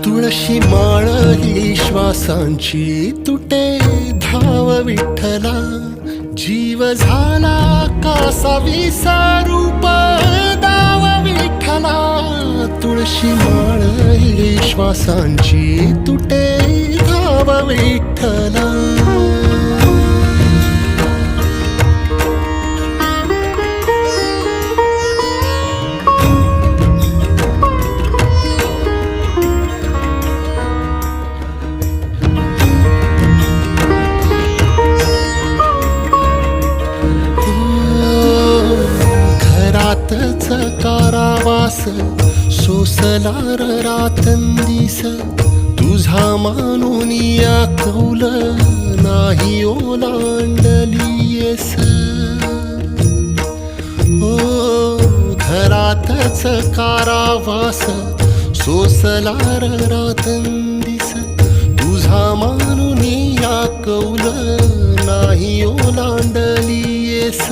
तुळशी माळ ही श्वासांची तुटे धाव विठ्ठला, जीव झाला कासा विसारूप दाव विठ्ठला. तुळशी माळ ही श्वासांची तुटे धाव विठ्ठला. घरातच कारावास सोसला रातंदिस, तुझा मानून या कौल नाही ओलांडलीयस. ओ घरातच कारावास सोसला रातंदिस, तुझा मानून या कौल नाही ओलांडलीयस.